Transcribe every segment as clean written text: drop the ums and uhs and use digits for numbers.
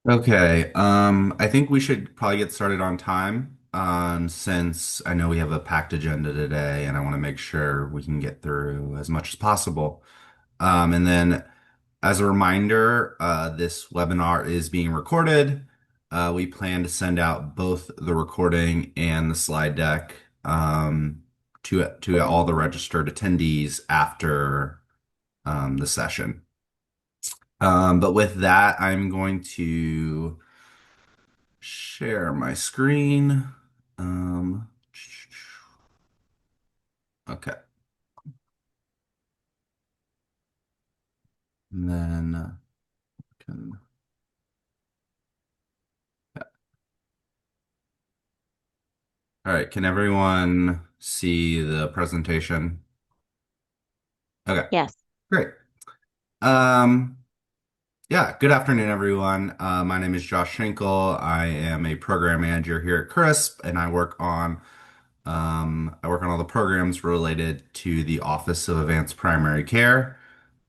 Okay, I think we should probably get started on time, since I know we have a packed agenda today and I want to make sure we can get through as much as possible. And then as a reminder, this webinar is being recorded. We plan to send out both the recording and the slide deck, to all the registered attendees after, the session. But with that, I'm going to share my screen. Um, okay. And then can, all right, can everyone see the presentation? Okay, Yes. great. Um, yeah, good afternoon, everyone. My name is Josh Schenkel. I am a program manager here at CRISP, and I work on all the programs related to the Office of Advanced Primary Care.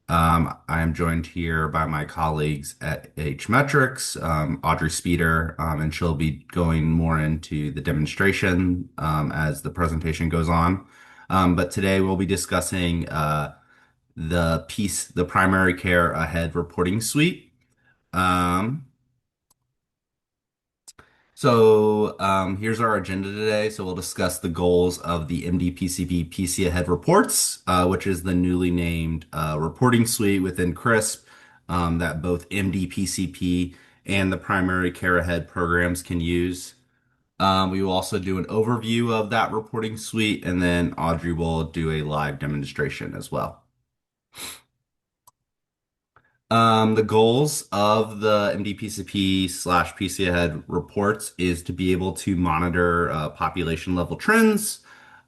I am joined here by my colleagues at H Metrics, Audrey Speeder, and she'll be going more into the demonstration as the presentation goes on. But today we'll be discussing the primary care ahead reporting suite. Um, Here's our agenda today. So we'll discuss the goals of the MDPCP PC Ahead reports, which is the newly named reporting suite within CRISP that both MDPCP and the primary care ahead programs can use. We will also do an overview of that reporting suite, and then Audrey will do a live demonstration as well. The goals of the MDPCP slash PC Ahead reports is to be able to monitor population level trends,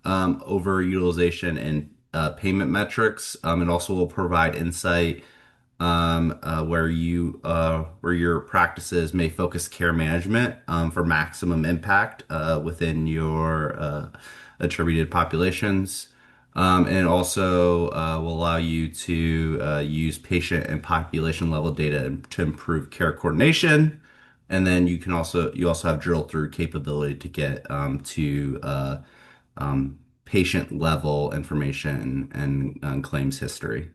over utilization and payment metrics. It also will provide insight where your practices may focus care management for maximum impact within your attributed populations. And it also will allow you to use patient and population level data to improve care coordination. And then you also have drill through capability to get to patient level information and claims history.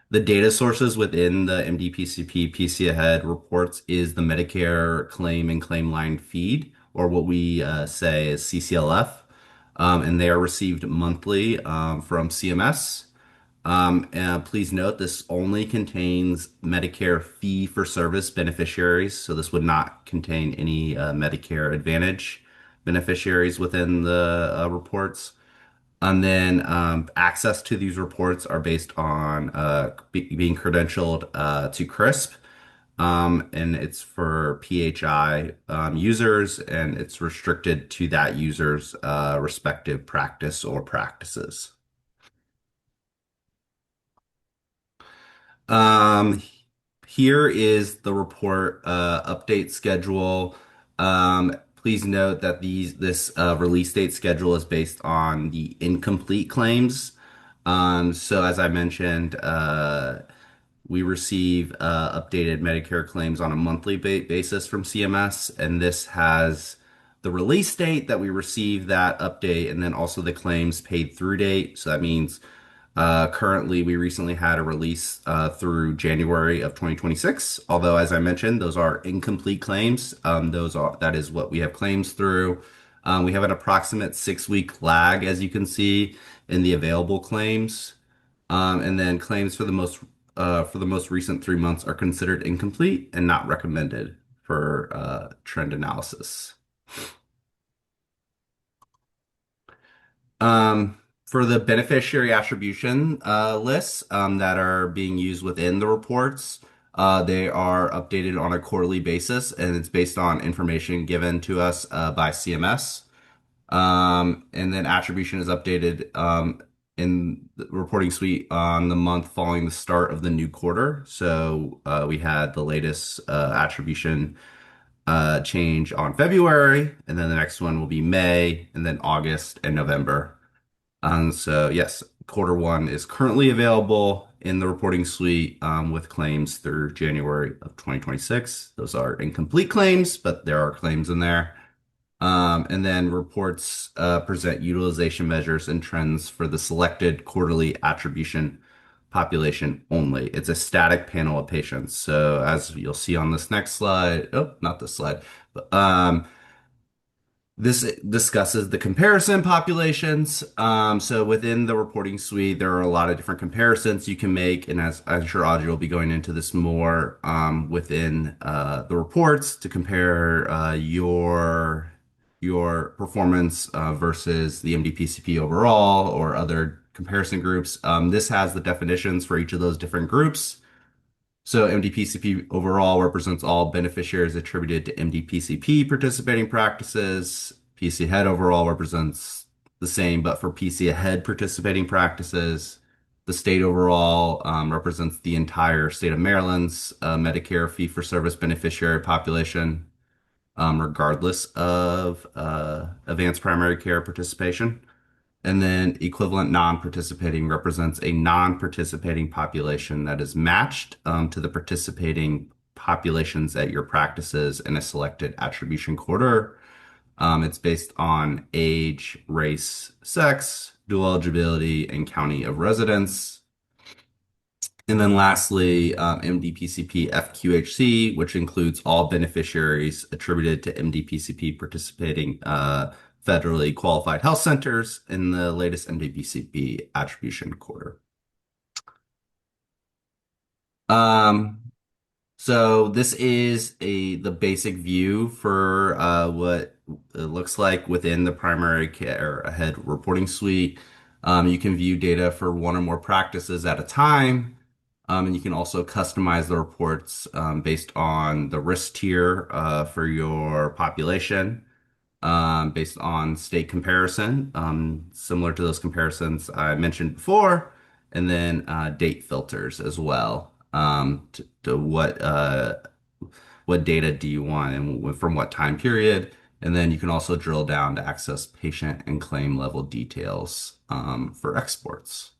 The data sources within the MDPCP PC Ahead reports is the Medicare claim and claim line feed, or what we say is CCLF, and they are received monthly from CMS. And please note this only contains Medicare fee for service beneficiaries, so this would not contain any Medicare Advantage beneficiaries within the reports. And then access to these reports are based on being credentialed to CRISP. And it's for PHI users, and it's restricted to that user's respective practice or practices. Um, Here is the report update schedule. Please note that this release date schedule is based on the incomplete claims. So as I mentioned, we receive updated Medicare claims on a monthly basis from CMS, and this has the release date that we receive that update, and then also the claims paid through date. So that means currently we recently had a release through January of 2026. Although, as I mentioned, those are incomplete claims. That is what we have claims through. We have an approximate 6 week lag, as you can see in the available claims. And then claims for the most recent 3 months are considered incomplete and not recommended for trend analysis. For the beneficiary attribution lists that are being used within the reports, they are updated on a quarterly basis, and it's based on information given to us by CMS. And then attribution is updated in the reporting suite on the month following the start of the new quarter. So we had the latest attribution change on February, and then the next one will be May, and then August and November. So yes, quarter one is currently available, in the reporting suite with claims through January of 2026. Those are incomplete claims, but there are claims in there. And then reports present utilization measures and trends for the selected quarterly attribution population only. It's a static panel of patients. So as you'll see on this next slide, oh, not this slide, but this discusses the comparison populations. So within the reporting suite, there are a lot of different comparisons you can make, and as I'm sure Audrey will be going into this more within the reports to compare your performance versus the MDPCP overall or other comparison groups. This has the definitions for each of those different groups. So MDPCP overall represents all beneficiaries attributed to MDPCP participating practices. PC Ahead overall represents the same, but for PC Ahead participating practices. The state overall represents the entire state of Maryland's Medicare fee-for-service beneficiary population, regardless of advanced primary care participation. And then equivalent non-participating represents a non-participating population that is matched to the participating populations at your practices in a selected attribution quarter. It's based on age, race, sex, dual eligibility, and county of residence. And then lastly, MDPCP FQHC, which includes all beneficiaries attributed to MDPCP participating federally qualified health centers in the latest MDPCP attribution quarter. Um, so this is the basic view for what it looks like within the primary care ahead reporting suite. You can view data for one or more practices at a time. And you can also customize the reports based on the risk tier for your population, based on state comparison, similar to those comparisons I mentioned before, and then date filters as well. To what data do you want and from what time period? And then you can also drill down to access patient and claim level details for exports.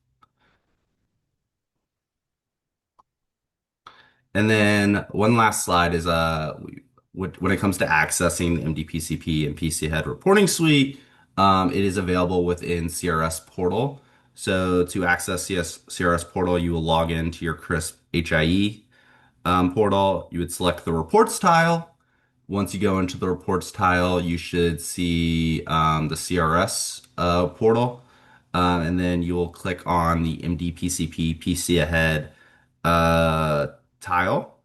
And then one last slide is when it comes to accessing the MDPCP and PC Head reporting suite, it is available within CRS portal. So to access CRS portal, you will log into your CRISP HIE portal. You would select the reports tile. Once you go into the reports tile, you should see the CRS portal. And then you will click on the MDPCP PC Ahead uh, tile.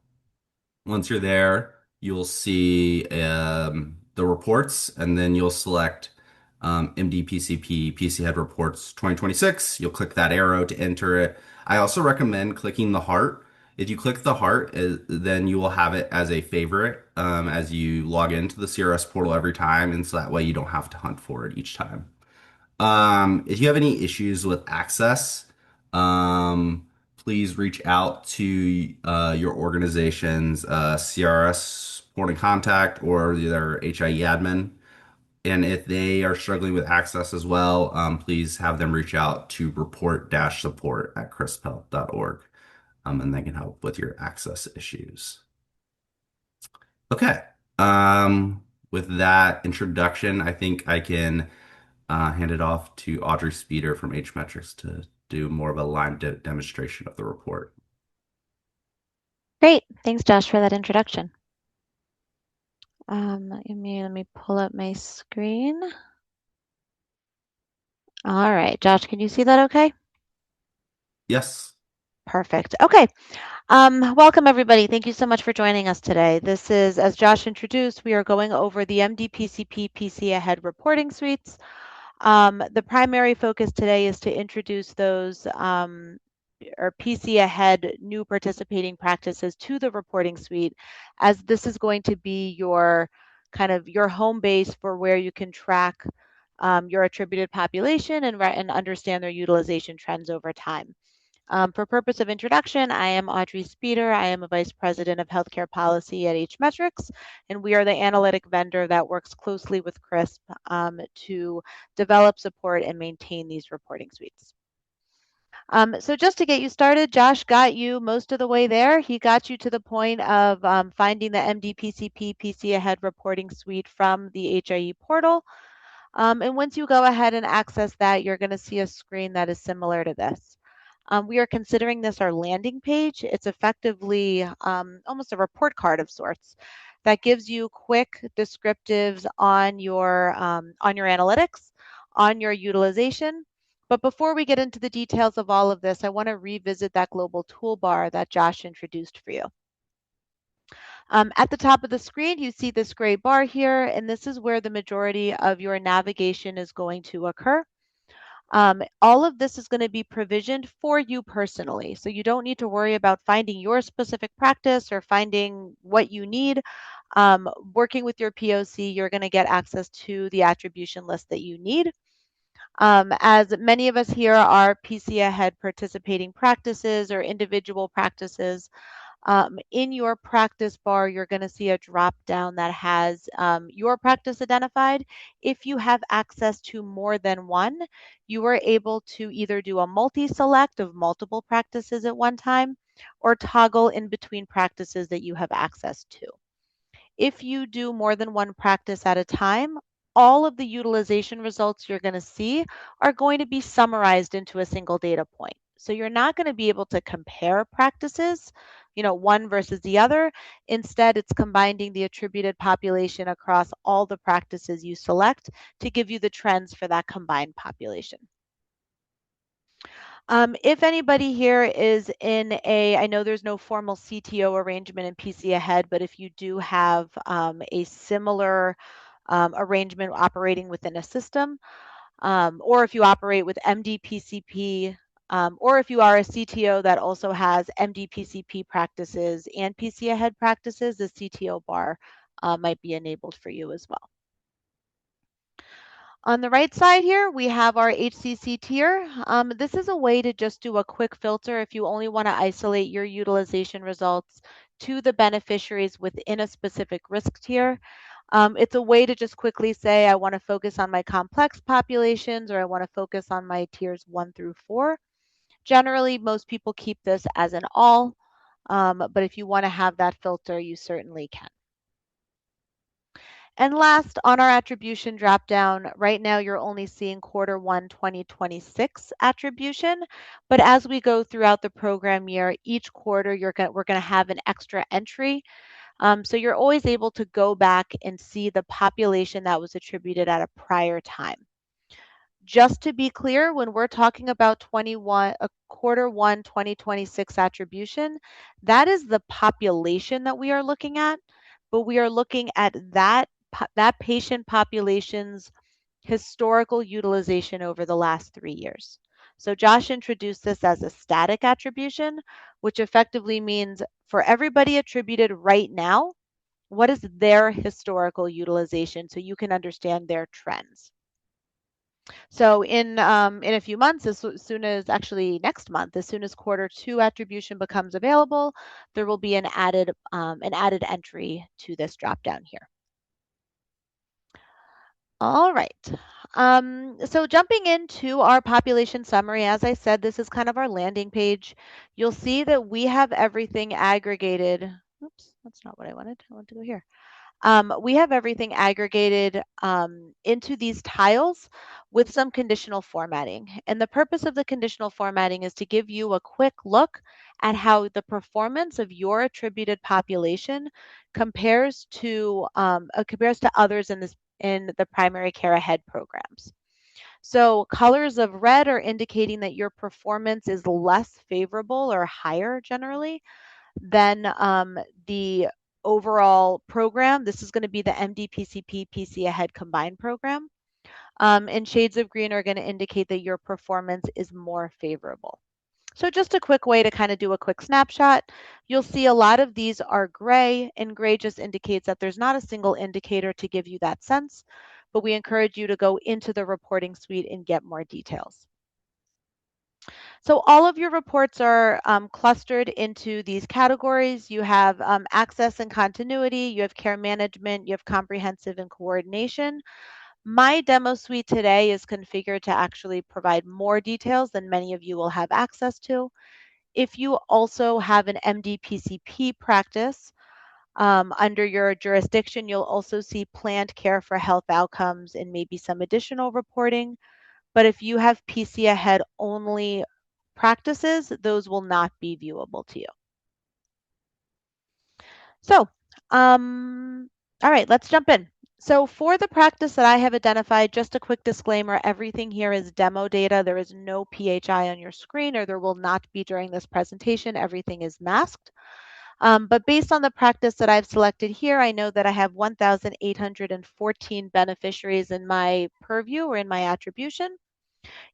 Once you're there, you'll see the reports, and then you'll select MDPCP PC Head Reports 2026. You'll click that arrow to enter it. I also recommend clicking the heart. If you click the heart, then you will have it as a favorite as you log into the CRS portal every time, and so that way you don't have to hunt for it each time. If you have any issues with access, please reach out to your organization's CRS point of contact or their HIE admin. And if they are struggling with access as well, please have them reach out to report-support@crisphealth.org, and they can help with your access issues. Okay. With that introduction, I think I can hand it off to Audrey Speeder from H Metrics to do more of a live demonstration of the report. Great. Thanks, Josh, for that introduction. Let me pull up my screen. All right, Josh, can you see that okay? Yes. Perfect. Okay. Welcome, everybody. Thank you so much for joining us today. This is, as Josh introduced, we are going over the MDPCP PC Ahead reporting suites. The primary focus today is to introduce those or PC Ahead new participating practices to the reporting suite, as this is going to be your kind of your home base for where you can track your attributed population and understand their utilization trends over time. For purpose of introduction, I am Audrey Speeder. I am a Vice President of Healthcare Policy at H Metrics, and we are the analytic vendor that works closely with CRISP to develop, support, and maintain these reporting suites. So just to get you started, Josh got you most of the way there. He got you to the point of finding the MDPCP PC Ahead reporting suite from the HIE portal. And once you go ahead and access that, you're going to see a screen that is similar to this. We are considering this our landing page. It's effectively almost a report card of sorts that gives you quick descriptives on your analytics, on your utilization. But before we get into the details of all of this, I want to revisit that global toolbar that Josh introduced for you. At the top of the screen, you see this gray bar here, and this is where the majority of your navigation is going to occur. All of this is going to be provisioned for you personally. So you don't need to worry about finding your specific practice or finding what you need. Working with your POC, you're going to get access to the attribution list that you need. As many of us here are PC Ahead participating practices or individual practices, in your practice bar, you're going to see a drop down that has your practice identified. If you have access to more than one, you are able to either do a multi-select of multiple practices at one time or toggle in between practices that you have access to. If you do more than one practice at a time, all of the utilization results you're going to see are going to be summarized into a single data point. So you're not going to be able to compare practices, one versus the other. Instead, it's combining the attributed population across all the practices you select to give you the trends for that combined population. If anybody here is I know there's no formal CTO arrangement in PC Ahead, but if you do have a similar arrangement operating within a system, or if you operate with MDPCP, or if you are a CTO that also has MDPCP practices and PC Ahead practices, the CTO bar might be enabled for you as well. On the right side here, we have our HCC tier. This is a way to just do a quick filter if you only want to isolate your utilization results to the beneficiaries within a specific risk tier. It's a way to just quickly say, I want to focus on my complex populations or I want to focus on my tiers 1 through 4. Generally, most people keep this as an all, but if you want to have that filter, you certainly can. And last, on our attribution dropdown, right now you're only seeing Q1 2026 attribution, but as we go throughout the program year, each quarter we're going to have an extra entry. So you're always able to go back and see the population that was attributed at a prior time. Just to be clear, when we're talking about Q1 2026 attribution, that is the population that we are looking at, but we are looking at that patient population's historical utilization over the last 3 years. So Josh introduced this as a static attribution, which effectively means for everybody attributed right now, what is their historical utilization so you can understand their trends. So in a few months, as soon as actually next month, as soon as Q2 attribution becomes available, there will be an added entry to this drop down here. All right. So jumping into our population summary, as I said, this is kind of our landing page. You'll see that we have everything aggregated. Oops, that's not what I wanted. I want to go here. We have everything aggregated into these tiles with some conditional formatting. And the purpose of the conditional formatting is to give you a quick look at how the performance of your attributed population compares to others in the primary care ahead programs. So colors of red are indicating that your performance is less favorable or higher generally than the overall program. This is going to be the MDPCP PC Ahead combined program. And shades of green are going to indicate that your performance is more favorable. So just a quick way to kind of do a quick snapshot. You'll see a lot of these are gray, and gray just indicates that there's not a single indicator to give you that sense, but we encourage you to go into the reporting suite and get more details. So all of your reports are clustered into these categories. You have access and continuity, you have care management, you have comprehensive and coordination. My demo suite today is configured to actually provide more details than many of you will have access to. If you also have an MDPCP practice under your jurisdiction, you'll also see planned care for health outcomes and maybe some additional reporting. But if you have PC Ahead only practices, those will not be viewable to you. So, all right, let's jump in. So for the practice that I have identified, just a quick disclaimer, everything here is demo data. There is no PHI on your screen, or there will not be during this presentation. Everything is masked. But based on the practice that I've selected here, I know that I have 1,814 beneficiaries in my purview or in my attribution.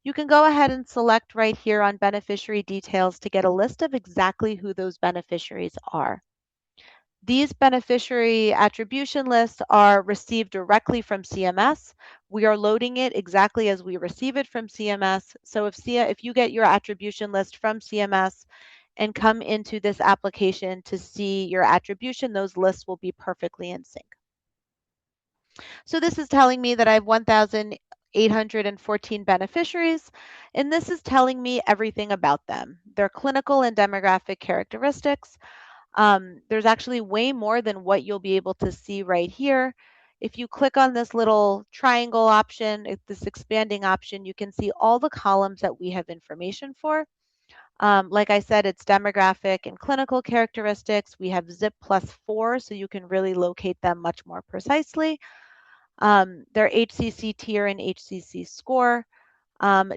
You can go ahead and select right here on beneficiary details to get a list of exactly who those beneficiaries are. These beneficiary attribution lists are received directly from CMS. We are loading it exactly as we receive it from CMS. So if you get your attribution list from CMS and come into this application to see your attribution, those lists will be perfectly in sync. So this is telling me that I have 1,814 beneficiaries, and this is telling me everything about them, their clinical and demographic characteristics. There's actually way more than what you'll be able to see right here. If you click on this little triangle option, this expanding option, you can see all the columns that we have information for. Like I said, it's demographic and clinical characteristics. We have zip +4, so you can really locate them much more precisely. Their HCC tier and HCC score.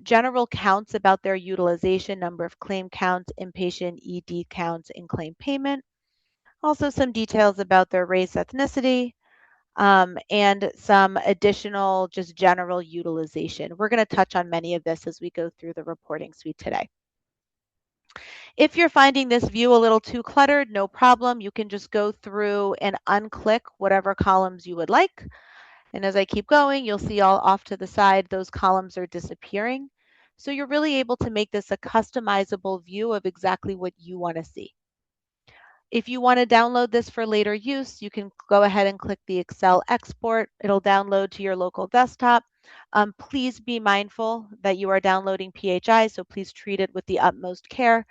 General counts about their utilization, number of claim counts, inpatient ED counts, and claim payment. Also some details about their race, ethnicity, and some additional just general utilization. We're going to touch on many of this as we go through the reporting suite today. If you're finding this view a little too cluttered, no problem. You can just go through and unclick whatever columns you would like. And as I keep going, you'll see all off to the side, those columns are disappearing. So you're really able to make this a customizable view of exactly what you want to see. If you want to download this for later use, you can go ahead and click the Excel export. It'll download to your local desktop. Please be mindful that you are downloading PHI, so please treat it with the utmost care.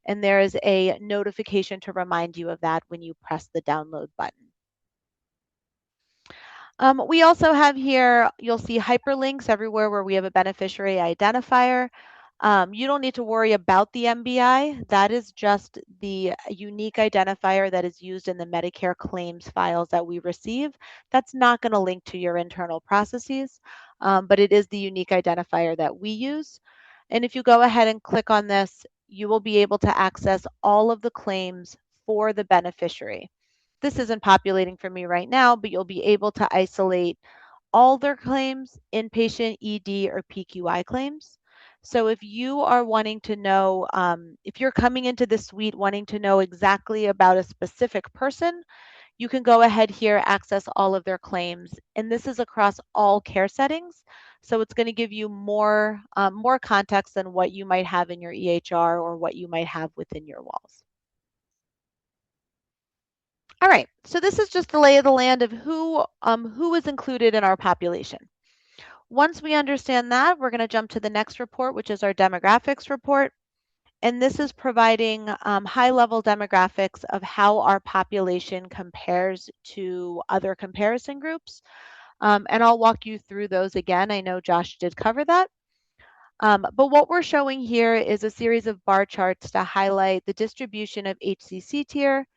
And there is a notification to remind you of that when you press the download button. We also have here, you'll see hyperlinks everywhere where we have a beneficiary identifier. You don't need to worry about the MBI. That is just the unique identifier that is used in the Medicare claims files that we receive. That's not going to link to your internal processes, but it is the unique identifier that we use. And if you go ahead and click on this, you will be able to access all of the claims for the beneficiary. This isn't populating for me right now, but you'll be able to isolate all their claims, inpatient, ED, or PQI claims. So if you are wanting to know, if you're coming into the suite wanting to know exactly about a specific person, you can go ahead here, access all of their claims. And this is across all care settings. So it's going to give you more context than what you might have in your EHR or what you might have within your walls. All right, so this is just the lay of the land of who is included in our population. Once we understand that, we're going to jump to the next report, which is our demographics report. And this is providing high-level demographics of how our population compares to other comparison groups. And I'll walk you through those again. I know Josh did cover that. But what we're showing here is a series of bar charts to highlight the distribution of HCC tier,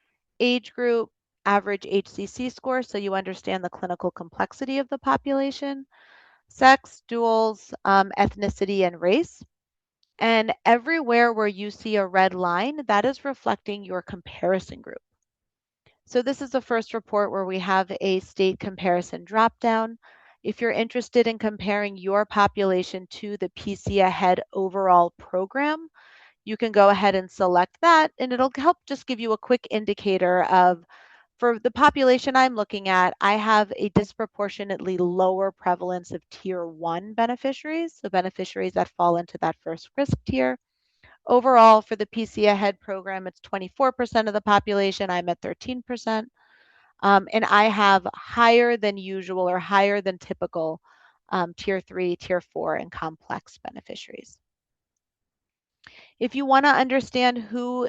age group, average HCC score, so you understand the clinical complexity of the population, sex, duals, ethnicity, and race. And everywhere where you see a red line, that is reflecting your comparison group. So this is the first report where we have a state comparison dropdown. If you're interested in comparing your population to the PC Ahead overall program, you can go ahead and select that, and it'll help just give you a quick indicator of, for the population I'm looking at, I have a disproportionately lower prevalence of tier 1 beneficiaries, so beneficiaries that fall into that first risk tier. Overall, for the PC Ahead program, it's 24% of the population. I'm at 13%. And I have higher than usual or higher than typical tier 3, tier 4, and complex beneficiaries. If you want to understand who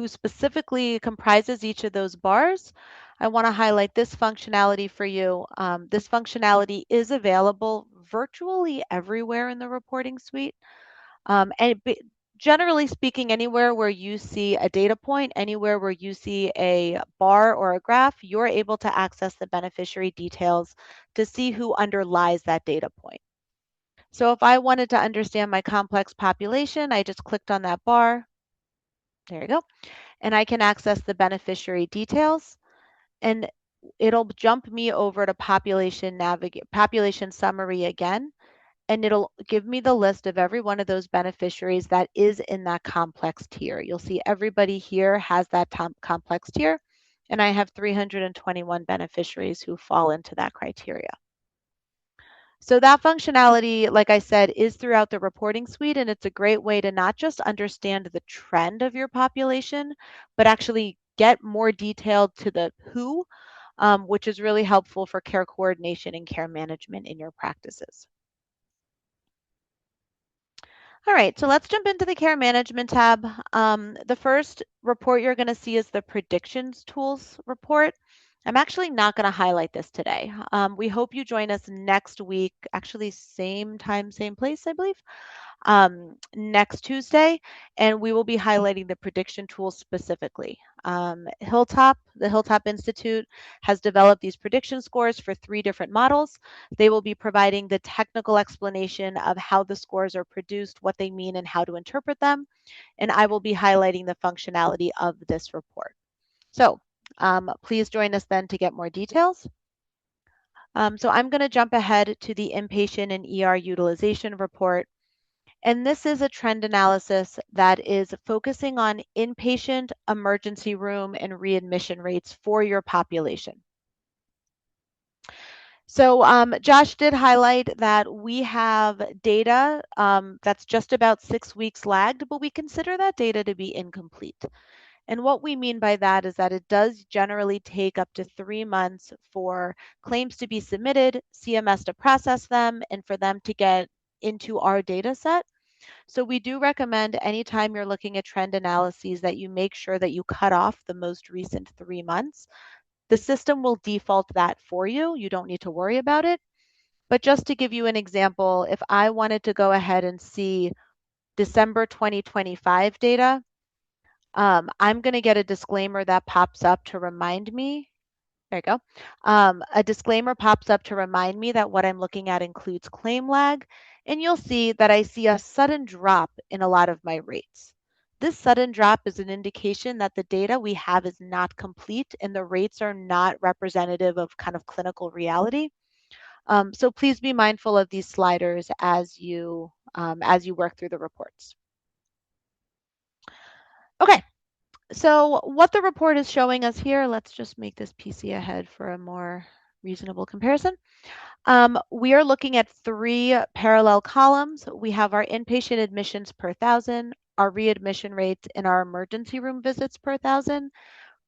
specifically comprises each of those bars, I want to highlight this functionality for you. This functionality is available virtually everywhere in the reporting suite. Generally speaking, anywhere where you see a data point, anywhere where you see a bar or a graph, you're able to access the beneficiary details to see who underlies that data point. So if I wanted to understand my complex population, I just clicked on that bar. There you go. And I can access the beneficiary details, and it'll jump me over to population summary again, and it'll give me the list of every one of those beneficiaries that is in that complex tier. You'll see everybody here has that complex tier, and I have 321 beneficiaries who fall into that criteria. So that functionality, like I said, is throughout the reporting suite, and it's a great way to not just understand the trend of your population, but actually get more detailed to the who, which is really helpful for care coordination and care management in your practices. All right, so let's jump into the care management tab. The first report you're going to see is the predictions tools report. I'm actually not going to highlight this today. We hope you join us next week, actually same time, same place, I believe, next Tuesday, and we will be highlighting the prediction tools specifically. The Hilltop Institute has developed these prediction scores for 3 different models. They will be providing the technical explanation of how the scores are produced, what they mean, and how to interpret them. And I will be highlighting the functionality of this report. So please join us then to get more details. So I'm going to jump ahead to the inpatient and ER utilization report. And this is a trend analysis that is focusing on inpatient, emergency room, and readmission rates for your population. So Josh did highlight that we have data that's just about 6 weeks lagged, but we consider that data to be incomplete. And what we mean by that is that it does generally take up to 3 months for claims to be submitted, CMS to process them, and for them to get into our data set. So we do recommend anytime you're looking at trend analyses that you make sure that you cut off the most recent 3 months. The system will default that for you. You don't need to worry about it. But just to give you an example, if I wanted to go ahead and see December 2025 data, I'm going to get a disclaimer that pops up to remind me. There you go. A disclaimer pops up to remind me that what I'm looking at includes claim lag, and you'll see that I see a sudden drop in a lot of my rates. This sudden drop is an indication that the data we have is not complete and the rates are not representative of kind of clinical reality. So please be mindful of these sliders as you work through the reports. Okay, so what the report is showing us here, let's just make this PC ahead for a more reasonable comparison. We are looking at 3 parallel columns. We have our inpatient admissions per 1,000, our readmission rates, and our emergency room visits per 1,000.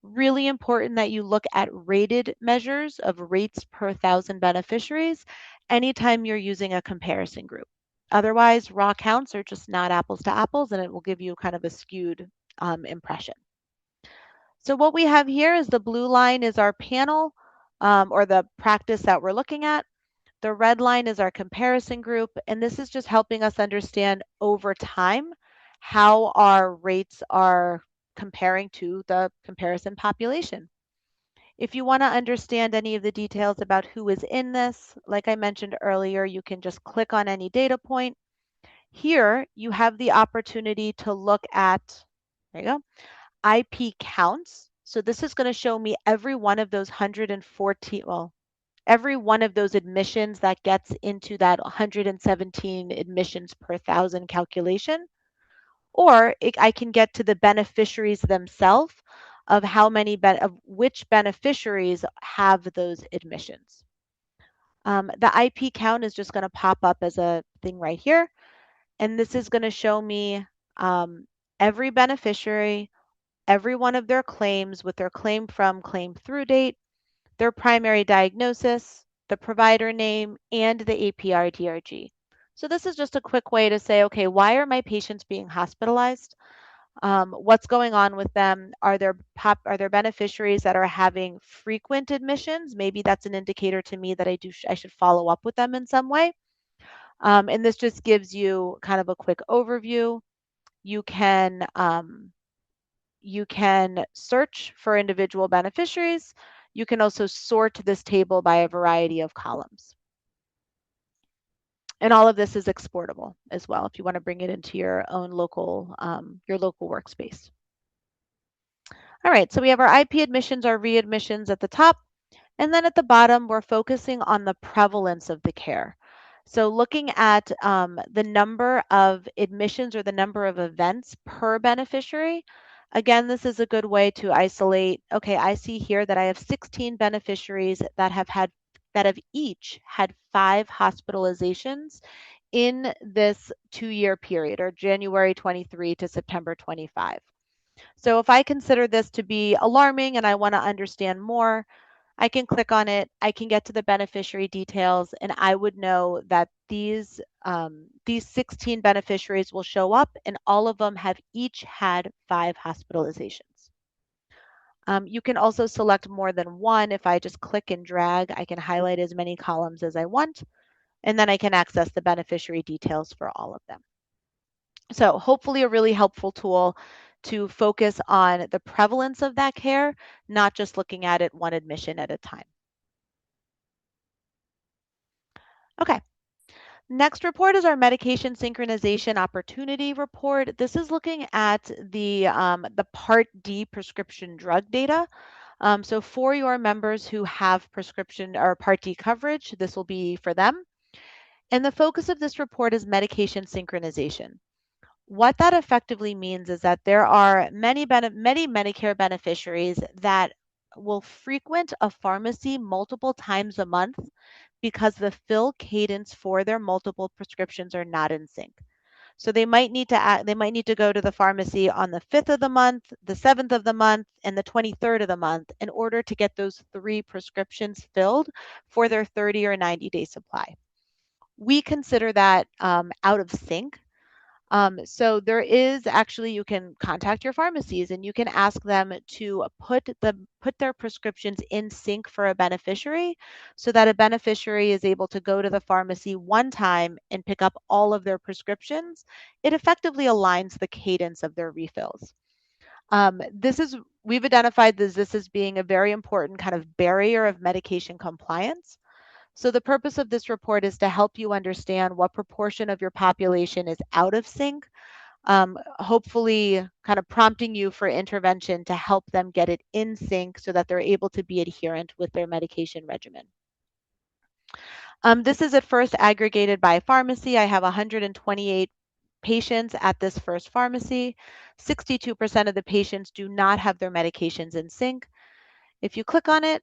Really important that you look at rated measures of rates per 1,000 beneficiaries anytime you're using a comparison group. Otherwise, raw counts are just not apples to apples, and it will give you kind of a skewed impression. So what we have here is the blue line is our panel or the practice that we're looking at. The red line is our comparison group, and this is just helping us understand over time how our rates are comparing to the comparison population. If you want to understand any of the details about who is in this, like I mentioned earlier, you can just click on any data point. Here, you have the opportunity to look at, there you go, IP counts. So this is going to show me every one of those 114, well, every one of those admissions that gets into that 117 admissions per 1,000 calculation. Or I can get to the beneficiaries themselves of how many, of which beneficiaries have those admissions. The IP count is just going to pop up as a thing right here. And this is going to show me every beneficiary, every one of their claims with their claim from, claim through date, their primary diagnosis, the provider name, and the APR-DRG. So this is just a quick way to say, okay, why are my patients being hospitalized? What's going on with them? Are there beneficiaries that are having frequent admissions? Maybe that's an indicator to me that I should follow up with them in some way. And this just gives you kind of a quick overview. You can you can search for individual beneficiaries. You can also sort this table by a variety of columns. And all of this is exportable as well if you want to bring it into your own your local workspace. All right, so we have our IP admissions, our readmissions at the top, and then at the bottom, we're focusing on the prevalence of the care. So looking at the number of admissions or the number of events per beneficiary. Again, this is a good way to isolate. Okay, I see here that I have 16 beneficiaries that have each had 5 hospitalizations in this 2-year period, or January 23 to September 25. So if I consider this to be alarming and I want to understand more, I can click on it, I can get to the beneficiary details, and I would know that these 16 beneficiaries will show up, and all of them have each had 5 hospitalizations. You can also select more than one. If I just click and drag, I can highlight as many columns as I want, and then I can access the beneficiary details for all of them. So hopefully a really helpful tool to focus on the prevalence of that care, not just looking at it one admission at a time. Okay. Next report is our medication synchronization opportunity report. This is looking at the Part D prescription drug data. So for your members who have prescription or Part D coverage, this will be for them. And the focus of this report is medication synchronization. What that effectively means is that there are many Medicare beneficiaries that will frequent a pharmacy multiple times a month because the fill cadence for their multiple prescriptions are not in sync. So they might need to go to the pharmacy on the 5th of the month, the 7th of the month, and the 23rd of the month in order to get those 3 prescriptions filled for their 30 or 90-day supply. We consider that out of sync. So there is actually, you can contact your pharmacies and you can ask them to put their prescriptions in sync for a beneficiary so that a beneficiary is able to go to the pharmacy one time and pick up all of their prescriptions. It effectively aligns the cadence of their refills. We've identified this as being a very important kind of barrier of medication compliance. So the purpose of this report is to help you understand what proportion of your population is out of sync, hopefully kind of prompting you for intervention to help them get it in sync so that they're able to be adherent with their medication regimen. This is at first aggregated by pharmacy. I have 128 patients at this first pharmacy. 62% of the patients do not have their medications in sync. If you click on it,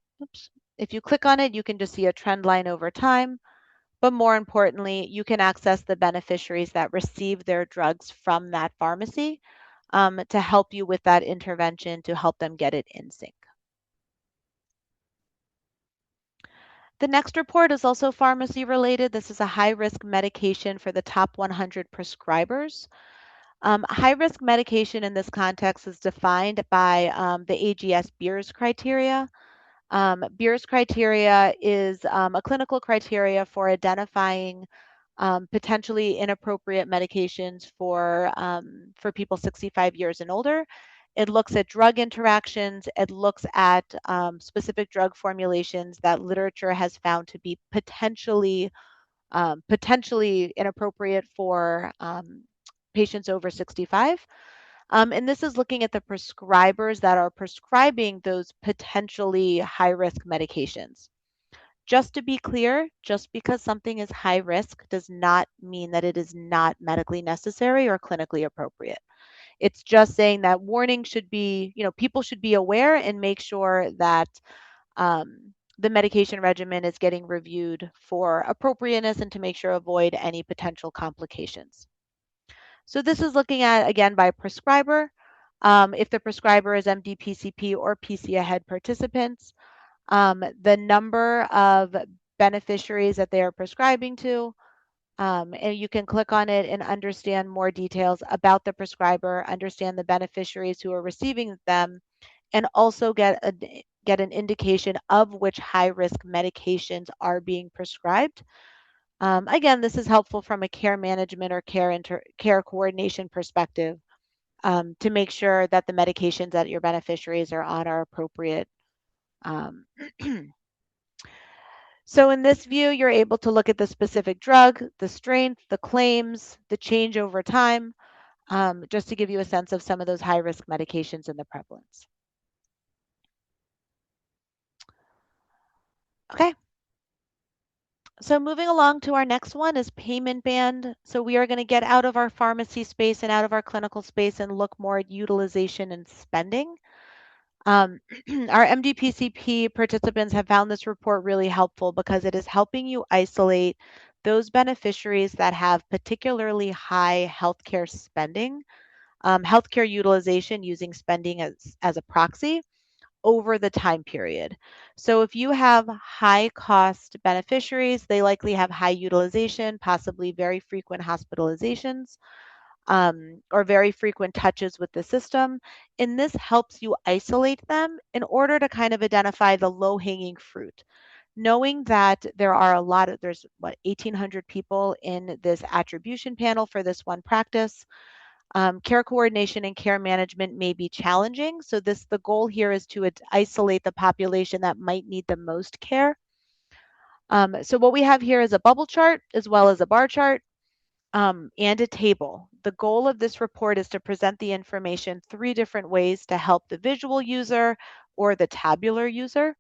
you can just see a trend line over time. But more importantly, you can access the beneficiaries that receive their drugs from that pharmacy to help you with that intervention to help them get it in sync. The next report is also pharmacy related. This is a high-risk medication for the top 100 prescribers. High-risk medication in this context is defined by the AGS Beers criteria. Beers criteria is a clinical criteria for identifying potentially inappropriate medications for people 65 years and older. It looks at drug interactions. It looks at specific drug formulations that literature has found to be potentially inappropriate for patients over 65. And this is looking at the prescribers that are prescribing those potentially high-risk medications. Just to be clear, just because something is high risk does not mean that it is not medically necessary or clinically appropriate. It's just saying that warning should be, people should be aware and make sure that the medication regimen is getting reviewed for appropriateness and to make sure avoid any potential complications. So this is looking at, again, by prescriber. If the prescriber is MDPCP or PC ahead participants, the number of beneficiaries that they are prescribing to. And you can click on it and understand more details about the prescriber, understand the beneficiaries who are receiving them, and also get an indication of which high-risk medications are being prescribed. Again, this is helpful from a care management or care coordination perspective, to make sure that the medications that your beneficiaries are on are appropriate. Um, So in this view, you're able to look at the specific drug, the strength, the claims, the change over time, just to give you a sense of some of those high-risk medications and the prevalence. Okay, so moving along to our next one is payment band. So we are going to get out of our pharmacy space and out of our clinical space and look more at utilization and spending. Um, our MDPCP participants have found this report really helpful because it is helping you isolate those beneficiaries that have particularly high healthcare spending, healthcare utilization using spending as a proxy over the time period. So if you have high cost beneficiaries, they likely have high utilization, possibly very frequent hospitalizations, or very frequent touches with the system. And this helps you isolate them in order to kind of identify the low hanging fruit. Knowing that there's what, 1,800 people in this attribution panel for this one practice. Care coordination and care management may be challenging. So the goal here is to isolate the population that might need the most care. So what we have here is a bubble chart as well as a bar chart, and a table. The goal of this report is to present the information 3 different ways to help the visual user or the tabular user.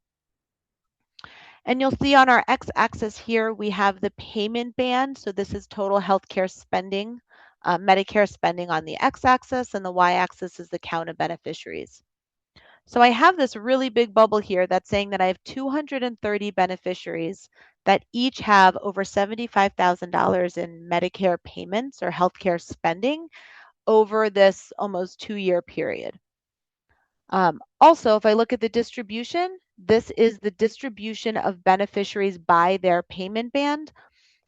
And you'll see on our x-axis here, we have the payment band. So this is total healthcare spending, Medicare spending on the x-axis, and the y-axis is the count of beneficiaries. So I have this really big bubble here that's saying that I have 230 beneficiaries that each have over $75,000 in Medicare payments or healthcare spending over this almost 2-year period. Also, if I look at the distribution, this is the distribution of beneficiaries by their payment band.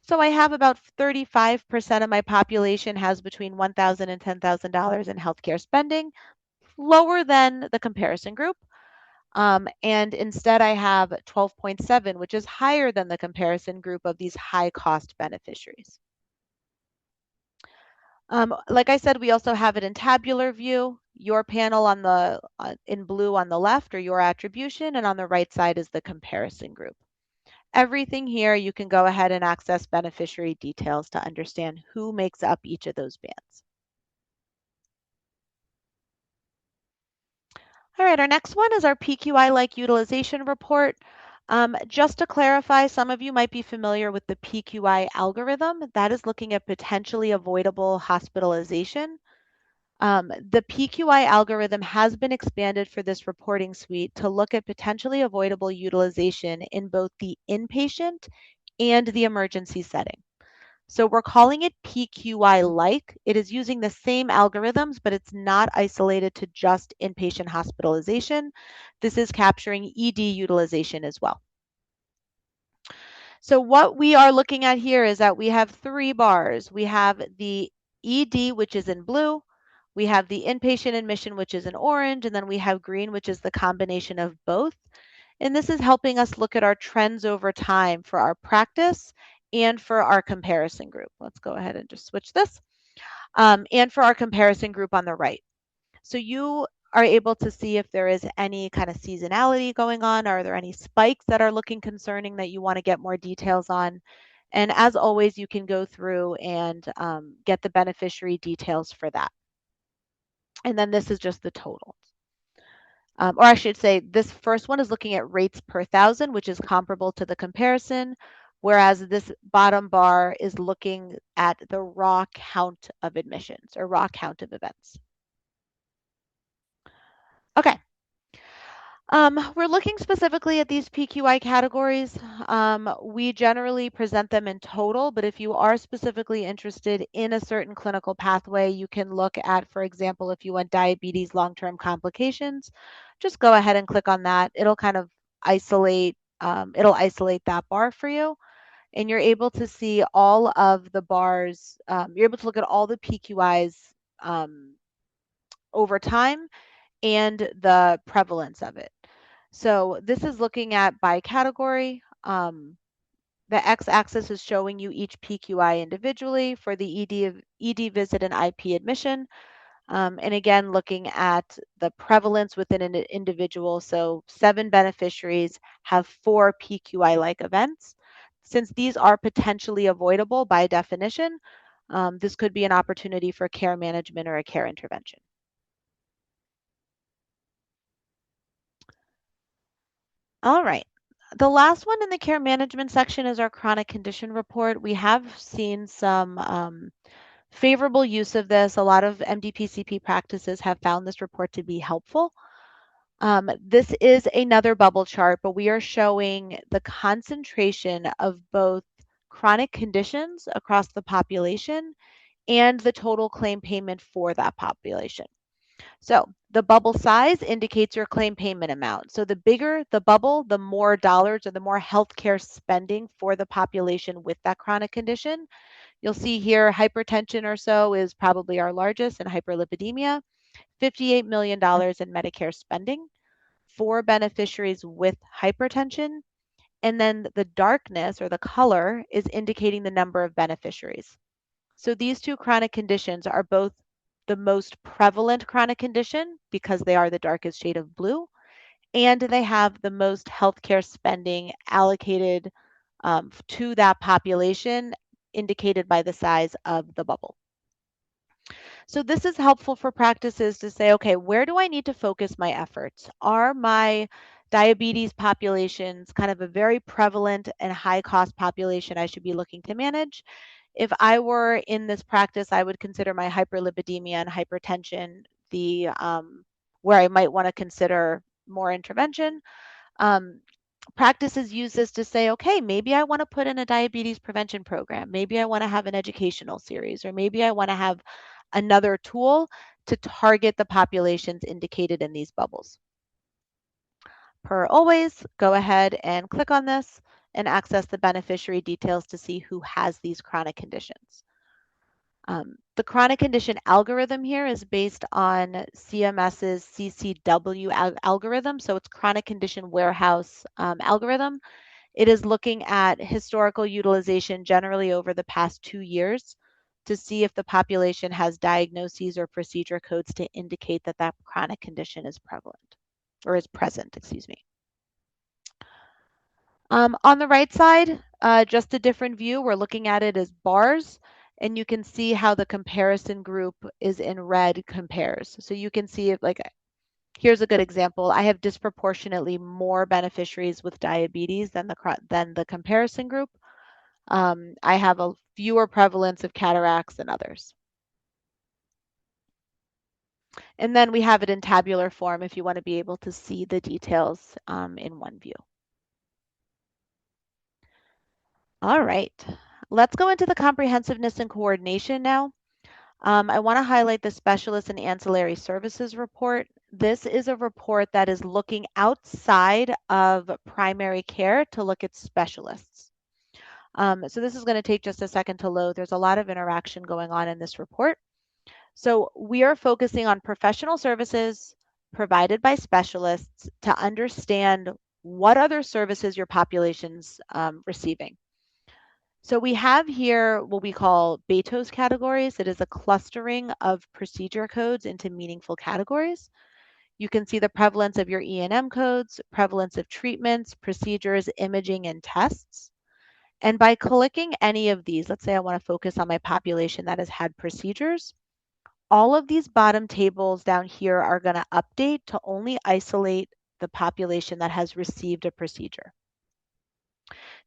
So I have about 35% of my population has between $1,000 and $10,000 in healthcare spending, lower than the comparison group. And instead, I have 12.7, which is higher than the comparison group of these high cost beneficiaries. Like I said, we also have it in tabular view. Your panel on the in blue on the left are your attribution, and on the right side is the comparison group. Everything here, you can go ahead and access beneficiary details to understand who makes up each of those bands. All right, our next one is our PQI-like utilization report. Just to clarify, some of you might be familiar with the PQI algorithm. That is looking at potentially avoidable hospitalization. The PQI algorithm has been expanded for this reporting suite to look at potentially avoidable utilization in both the inpatient and the emergency setting. So we're calling it PQI-like. It is using the same algorithms, but it's not isolated to just inpatient hospitalization. This is capturing ED utilization as well. So what we are looking at here is that we have 3 bars. We have the ED, which is in blue. We have the inpatient admission, which is in orange, and then we have green, which is the combination of both. And this is helping us look at our trends over time for our practice and for our comparison group. Let's go ahead and just switch this. And for our comparison group on the right. So you are able to see if there is any kind of seasonality going on. Are there any spikes that are looking concerning that you want to get more details on? And as always, you can go through and get the beneficiary details for that. And then this is just the total. Or I should say this first one is looking at rates per thousand, which is comparable to the comparison, whereas this bottom bar is looking at the raw count of admissions or raw count of events. Okay. We're looking specifically at these PQI categories. We generally present them in total, but if you are specifically interested in a certain clinical pathway, you can look at, for example, if you want diabetes long-term complications, just go ahead and click on that. It'll kind of isolate it'll isolate that bar for you. And you're able to see all of the bars. You're able to look at all the PQIs um, over time and the prevalence of it. So this is looking at by category. The x-axis is showing you each PQI individually for the ED visit and IP admission. And again, looking at the prevalence within an individual. So 7 beneficiaries have 4 PQI-like events. Since these are potentially avoidable by definition, this could be an opportunity for care management or a care intervention. All right. The last one in the care management section is our chronic condition report. We have seen some favorable use of this. A lot of MDPCP practices have found this report to be helpful. This is another bubble chart, but we are showing the concentration of both chronic conditions across the population and the total claim payment for that population. So the bubble size indicates your claim payment amount. So the bigger the bubble, the more dollars or the more healthcare spending for the population with that chronic condition. You'll see here hypertension or so is probably our largest, and hyperlipidemia, $58 million in Medicare spending for beneficiaries with hypertension. And then the darkness or the color is indicating the number of beneficiaries. So these two chronic conditions are both the most prevalent chronic condition because they are the darkest shade of blue, and they have the most healthcare spending allocated to that population, indicated by the size of the bubble. So this is helpful for practices to say, okay, where do I need to focus my efforts? Are my diabetes populations kind of a very prevalent and high cost population I should be looking to manage? If I were in this practice, I would consider my hyperlipidemia and hypertension the where I might want to consider more intervention. Um, Practices use this to say, okay, maybe I want to put in a diabetes prevention program. Maybe I want to have an educational series, or maybe I want to have another tool to target the populations indicated in these bubbles. Per always, go ahead and click on this and access the beneficiary details to see who has these chronic conditions. The chronic condition algorithm here is based on CMS's CCW algorithm, so it's chronic condition warehouse algorithm. It is looking at historical utilization generally over the past 2 years to see if the population has diagnoses or procedure codes to indicate that that chronic condition is prevalent or is present, excuse me. On the right side, just a different view. We're looking at it as bars, and you can see how the comparison group is in red compares. So you can see it like, here's a good example. I have disproportionately more beneficiaries with diabetes than the comparison group. I have a fewer prevalence of cataracts than others. And then we have it in tabular form if you want to be able to see the details in one view. All right, let's go into the comprehensiveness and coordination now. I want to highlight the specialist and ancillary services report. This is a report that is looking outside of primary care to look at specialists. So this is going to take just a second to load. There's a lot of interaction going on in this report. So we are focusing on professional services provided by specialists to understand what other services your population's receiving. So we have here what we call BETOS categories. It is a clustering of procedure codes into meaningful categories. You can see the prevalence of your E&M codes, prevalence of treatments, procedures, imaging, and tests. And by clicking any of these, let's say I want to focus on my population that has had procedures, all of these bottom tables down here are going to update to only isolate the population that has received a procedure.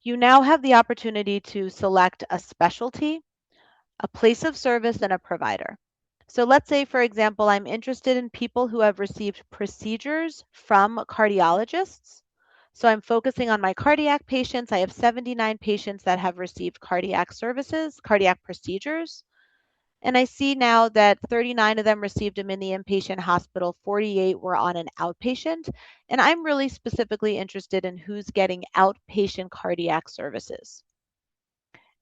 You now have the opportunity to select a specialty, a place of service, and a provider. So let's say, for example, I'm interested in people who have received procedures from cardiologists. So I'm focusing on my cardiac patients. I have 79 patients that have received cardiac services, cardiac procedures. And I see now that 39 of them received them in the inpatient hospital, 48 were on an outpatient. And I'm really specifically interested in who's getting outpatient cardiac services.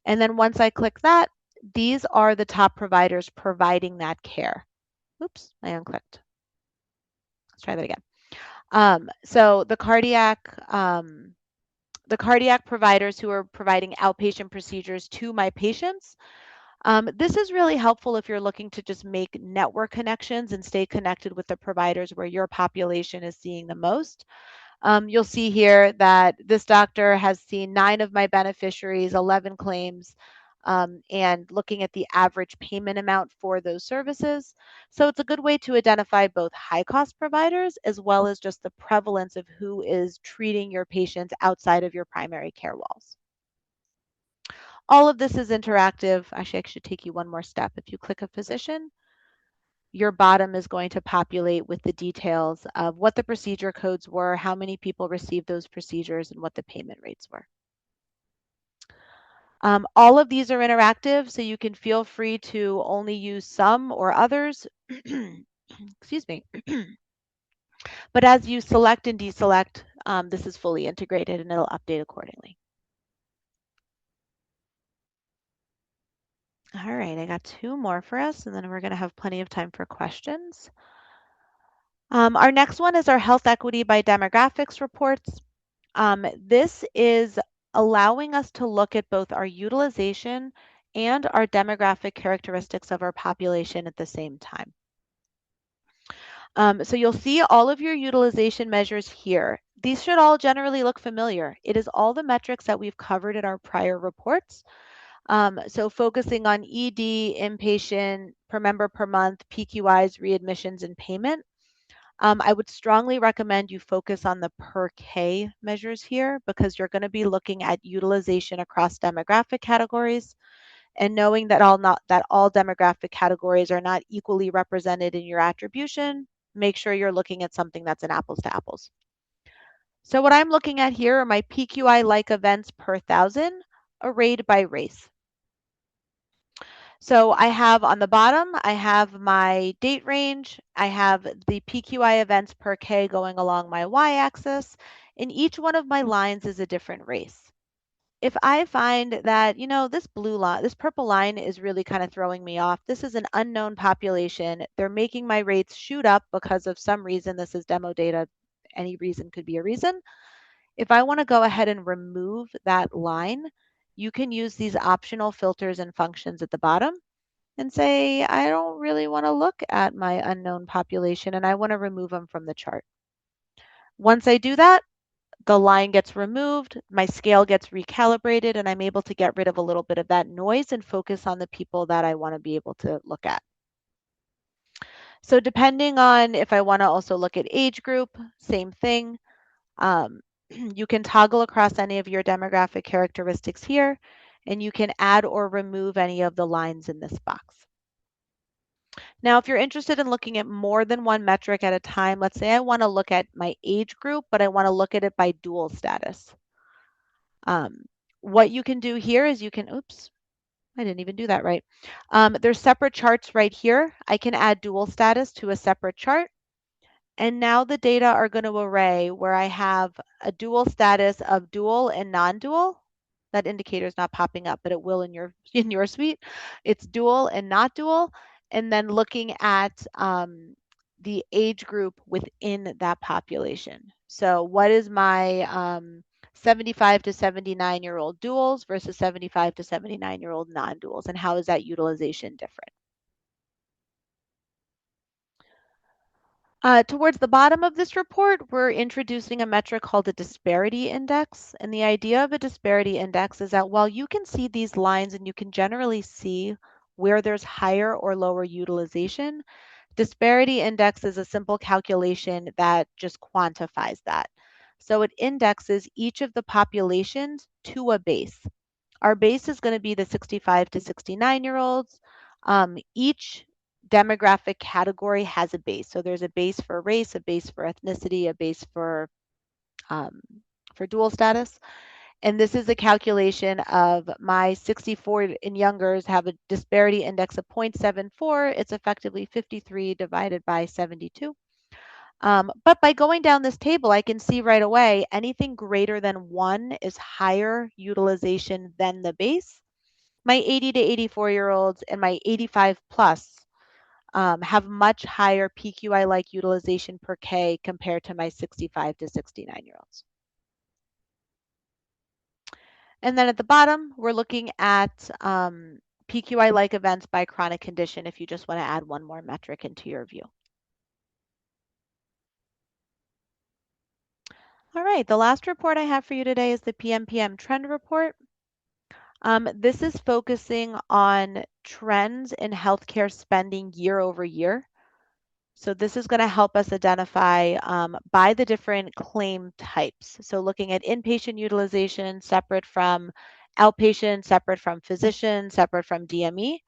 And then once I click that, these are the top providers providing that care. Oops, I unclicked. Let's try that again. So the cardiac providers who are providing outpatient procedures to my patients. This is really helpful if you're looking to just make network connections and stay connected with the providers where your population is seeing the most. You'll see here that this doctor has seen 9 of my beneficiaries, 11 claims, and looking at the average payment amount for those services. So it's a good way to identify both high cost providers as well as just the prevalence of who is treating your patients outside of your primary care walls. All of this is interactive. Actually, I should take you one more step. If you click a physician, your bottom is going to populate with the details of what the procedure codes were, how many people received those procedures, and what the payment rates were. All of these are interactive, so you can feel free to only use some or others. Excuse me. But as you select and deselect, this is fully integrated and it'll update accordingly. All right, I got 2 more for us, and then we're going to have plenty of time for questions. Our next one is our health equity by demographics reports. This is allowing us to look at both our utilization and our demographic characteristics of our population at the same time. So you'll see all of your utilization measures here. These should all generally look familiar. It is all the metrics that we've covered in our prior reports. So focusing on ED, inpatient, per member per month, PQIs, readmissions, and payment. I would strongly recommend you focus on the per K measures here because you're going to be looking at utilization across demographic categories and knowing that all demographic categories are not equally represented in your attribution. Make sure you're looking at something that's an apples to apples. So what I'm looking at here are my PQI-like events per 1,000 arrayed by race. So I have on the bottom, I have my date range. I have the PQI events per K going along my y-axis, and each one of my lines is a different race. If I find that, this blue line, this purple line is really kind of throwing me off. This is an unknown population. They're making my rates shoot up because of some reason. This is demo data. Any reason could be a reason. If I want to go ahead and remove that line, you can use these optional filters and functions at the bottom and say, I don't really want to look at my unknown population and I want to remove them from the chart. Once I do that, the line gets removed, my scale gets recalibrated, and I'm able to get rid of a little bit of that noise and focus on the people that I want to be able to look at. So depending on if I want to also look at age group, same thing. You can toggle across any of your demographic characteristics here, and you can add or remove any of the lines in this box. Now, if you're interested in looking at more than one metric at a time, let's say I want to look at my age group, but I want to look at it by dual status. What you can do here is oops, I didn't even do that right. There's separate charts right here. I can add dual status to a separate chart. And now the data are going to array where I have a dual status of dual and non-dual. That indicator is not popping up, but it will in your suite. It's dual and not dual. And then looking at the age group within that population. So what is my 75 to 79-year-old duals versus 75 to 79-year-old non-duals, and how is that utilization different? Towards the bottom of this report, we're introducing a metric called a disparity index. And the idea of a disparity index is that while you can see these lines and you can generally see where there's higher or lower utilization, disparity index is a simple calculation that just quantifies that. So it indexes each of the populations to a base. Our base is going to be the 65 to 69-year-olds. Each demographic category has a base. So there's a base for race, a base for ethnicity, a base for dual status. And this is a calculation of my 64 and youngers have a disparity index of 0.74. It's effectively 53 divided by 72. But by going down this table, I can see right away anything greater than 1 is higher utilization than the base. My 80 to 84-year-olds and my 85 plus have much higher PQI-like utilization per K compared to my 65 to 69-year-olds. And then at the bottom, we're looking at PQI-like events by chronic condition if you just want to add one more metric into your view. All right, the last report I have for you today is the PMPM trend report. This is focusing on trends in healthcare spending year over year. So this is going to help us identify by the different claim types. So looking at inpatient utilization separate from outpatient, separate from physician, separate from DME.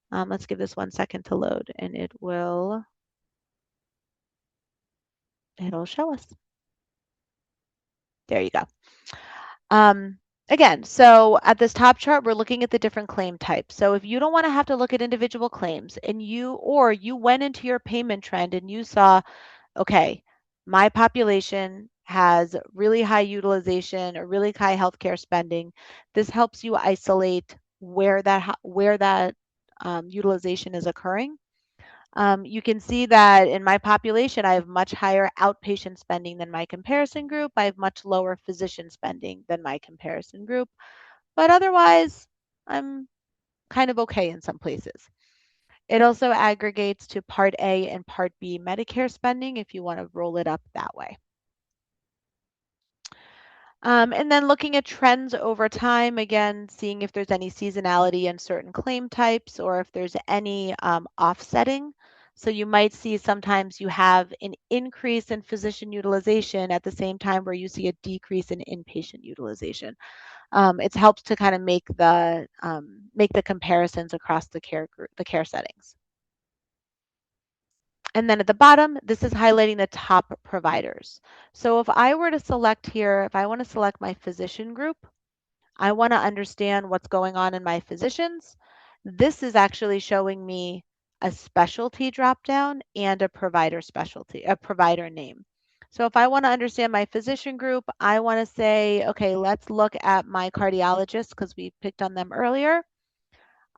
Let's give this 1 second to load and it'll show us. There you go. Um, Again, so at this top chart, we're looking at the different claim types. So if you don't want to have to look at individual claims and you went into your payment trend and you saw, okay, my population has really high utilization or really high healthcare spending, this helps you isolate where that utilization is occurring. You can see that in my population, I have much higher outpatient spending than my comparison group. I have much lower physician spending than my comparison group. But otherwise, I'm kind of okay in some places. It also aggregates to Part A and Part B Medicare spending if you want to roll it up that way. And then looking at trends over time, again, seeing if there's any seasonality in certain claim types or if there's any offsetting. So you might see sometimes you have an increase in physician utilization at the same time where you see a decrease in inpatient utilization. It helps to kind of make the comparisons across the care settings. And then at the bottom, this is highlighting the top providers. So if I were to select here, if I want to select my physician group, I want to understand what's going on in my physicians. This is actually showing me a specialty dropdown and a provider specialty, a provider name. So if I want to understand my physician group, I want to say, okay, let's look at my cardiologists because we picked on them earlier.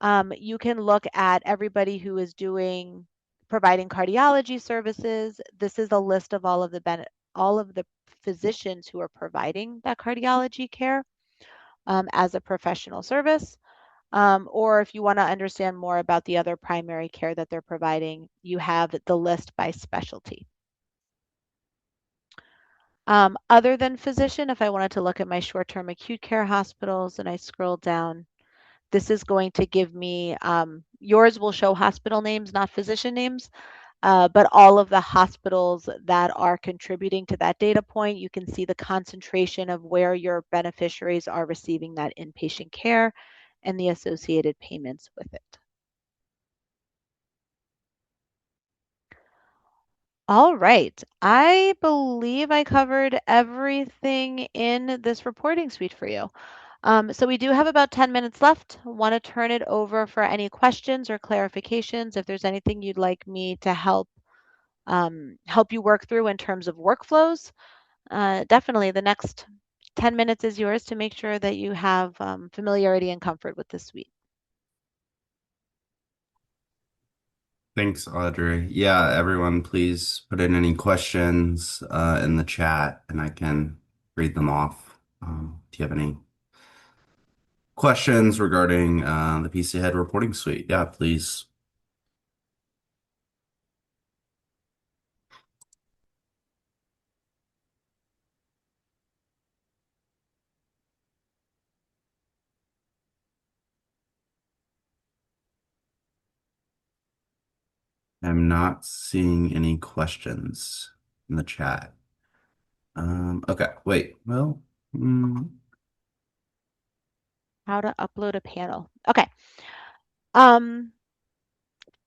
You can look at everybody who is providing cardiology services. This is a list of all of the physicians who are providing that cardiology care as a professional service. Or if you want to understand more about the other primary care that they're providing, you have the list by specialty. Other than physician, if I wanted to look at my short-term acute care hospitals and I scroll down, this is going to give me, yours will show hospital names, not physician names, but all of the hospitals that are contributing to that data point, you can see the concentration of where your beneficiaries are receiving that inpatient care and the associated payments with it. All right. I believe I covered everything in this reporting suite for you. So we do have about 10 minutes left. Want to turn it over for any questions or clarifications. If there's anything you'd like me to help you work through in terms of workflows, definitely the next 10 minutes is yours to make sure that you have familiarity and comfort with this suite. Thanks, Audrey. Yeah, everyone, please put in any questions in the chat and I can read them off. Do you have any questions regarding the PC Head reporting suite? Yeah, please. I'm not seeing any questions in the chat. Okay, wait. Well, mm, How to upload a panel. Okay. Um,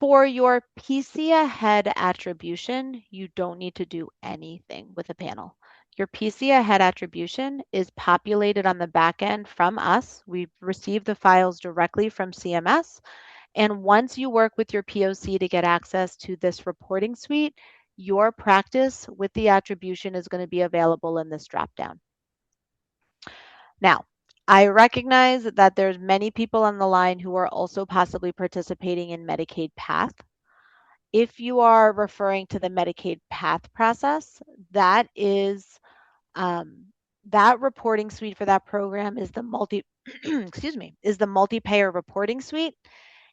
For your PC Ahead attribution, you don't need to do anything with a panel. Your PCA head attribution is populated on the back end from us. We receive the files directly from CMS. And once you work with your POC to get access to this reporting suite, your practice with the attribution is going to be available in this dropdown. Now, I recognize that there's many people on the line who are also possibly participating in Medicaid Path. If you are referring to the Medicaid Path process, that is um, that reporting suite for that program is the excuse me, is the multi-payer reporting suite.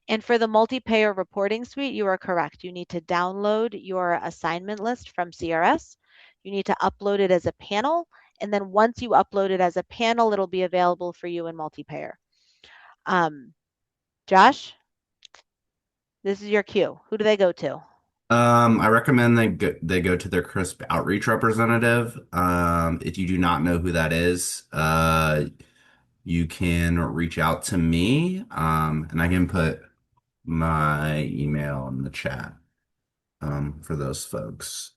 And for the multi-payer reporting suite, you are correct. You need to download your assignment list from CRS. You need to upload it as a panel. And then once you upload it as a panel, it'll be available for you in multi-payer. Um, Josh, this is your cue. Who do they go to? I recommend they go to their CRISP outreach representative. If you do not know who that is, you can reach out to me, and I can put my email in the chat, for those folks.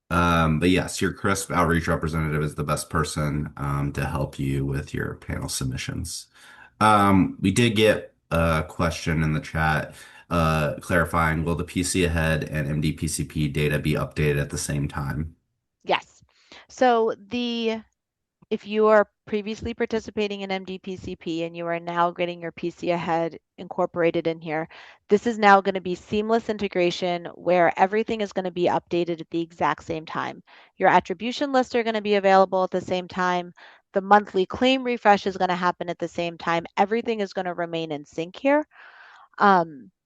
But yes, your CRISP outreach representative is the best person, to help you with your panel submissions. We did get a question in the chat, clarifying, will the PC ahead and MDPCP data be updated at the same time? Yes. So if you are previously participating in MDPCP and you are now getting your PC ahead incorporated in here, this is now going to be seamless integration where everything is going to be updated at the exact same time. Your attribution lists are going to be available at the same time. The monthly claim refresh is going to happen at the same time. Everything is going to remain in sync here.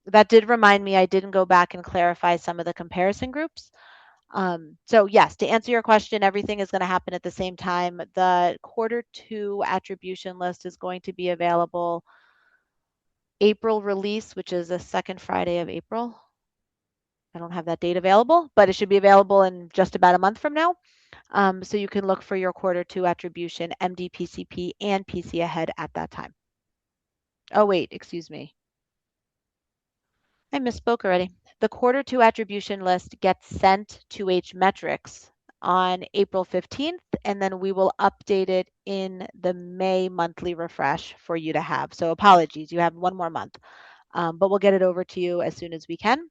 That did remind me, I didn't go back and clarify some of the comparison groups. So yes, to answer your question, everything is going to happen at the same time. The Q2 attribution list is going to be available April release, which is the second Friday of April. I don't have that date available, but it should be available in just about a month from now. So you can look for your Q2 attribution, MDPCP, and PC ahead at that time. Oh, wait, excuse me. I misspoke already. The Q2 attribution list gets sent to H Metrics on April 15th, and then we will update it in the May monthly refresh for you to have. So apologies, you have one more month, but we'll get it over to you as soon as we can.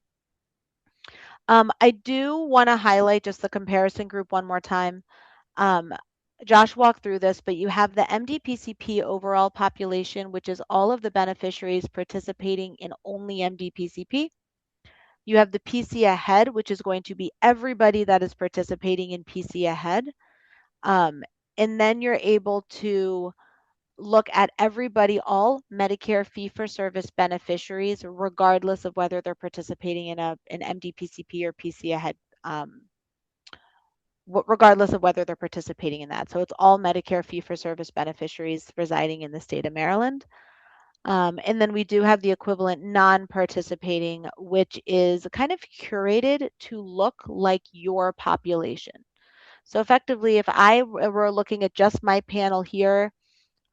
I do want to highlight just the comparison group one more time. Um, Josh walked through this, but you have the MDPCP overall population, which is all of the beneficiaries participating in only MDPCP. You have the PC Ahead, which is going to be everybody that is participating in PC Ahead. Um, and then you're able to look at everybody, all Medicare fee-for-service beneficiaries, regardless of whether they're participating in an MDPCP or PC Ahead, regardless of whether they're participating in that. So it's all Medicare fee-for-service beneficiaries residing in the state of Maryland. And then we do have the equivalent non-participating, which is kind of curated to look like your population. So effectively, if I were looking at just my panel here,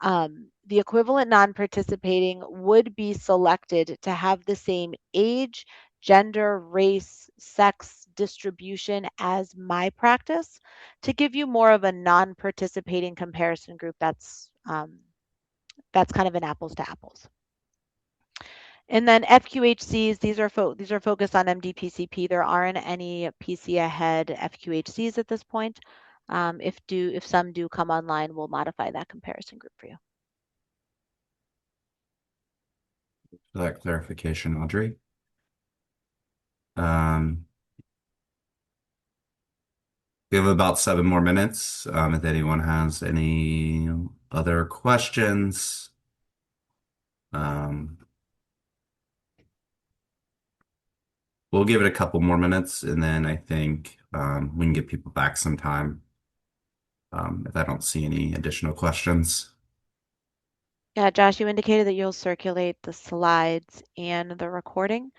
the equivalent non-participating would be selected to have the same age, gender, race, sex distribution as my practice to give you more of a non-participating comparison group that's kind of an apples to apples. And then FQHCs, these are focused on MDPCP. There aren't any PC ahead FQHCs at this point. If some do come online, we'll modify that comparison group for you. For that clarification, Audrey. Um, we have about 7 more minutes. If anyone has any other questions, um, we'll give it a couple more minutes, and then I think, we can give people back some time, if I don't see any additional questions. Yeah, Josh, you indicated that you'll circulate the slides and the recording.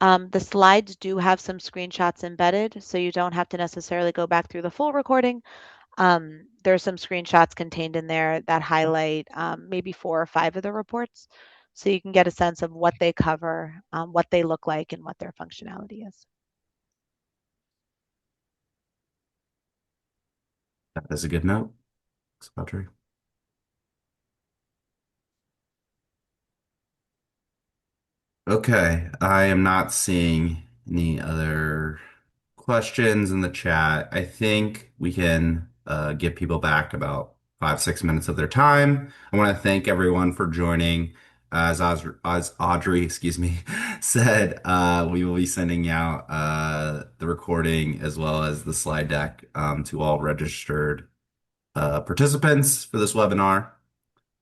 The slides do have some screenshots embedded, so you don't have to necessarily go back through the full recording. There's some screenshots contained in there that highlight maybe 4 or 5 of the reports, so you can get a sense of what they cover, what they look like, and what their functionality is. That is a good note. Thanks, Audrey. Okay, I am not seeing any other questions in the chat. I think we can give people back about 5, 6 minutes of their time. I want to thank everyone for joining. As Audrey, excuse me, said, we will be sending out the recording as well as the slide deck to all registered participants for this webinar.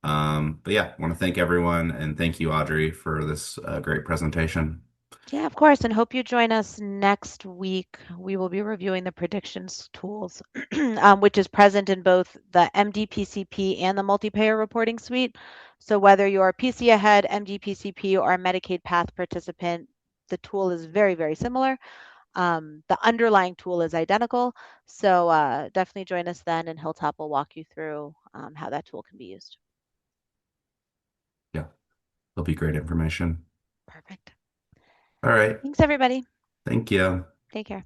But yeah, I want to thank everyone and thank you, Audrey, for this great presentation. Yeah, of course, and hope you join us next week. We will be reviewing the predictions tools, which is present in both the MDPCP and the multi-payer reporting suite. So whether you're a PC Ahead, MDPCP, or a Medicaid Path participant, the tool is very, very similar. The underlying tool is identical. So definitely join us then, and Hilltop will walk you through how that tool can be used. Yeah, it'll be great information. Perfect. All right. Thanks, everybody. Thank you. Take care.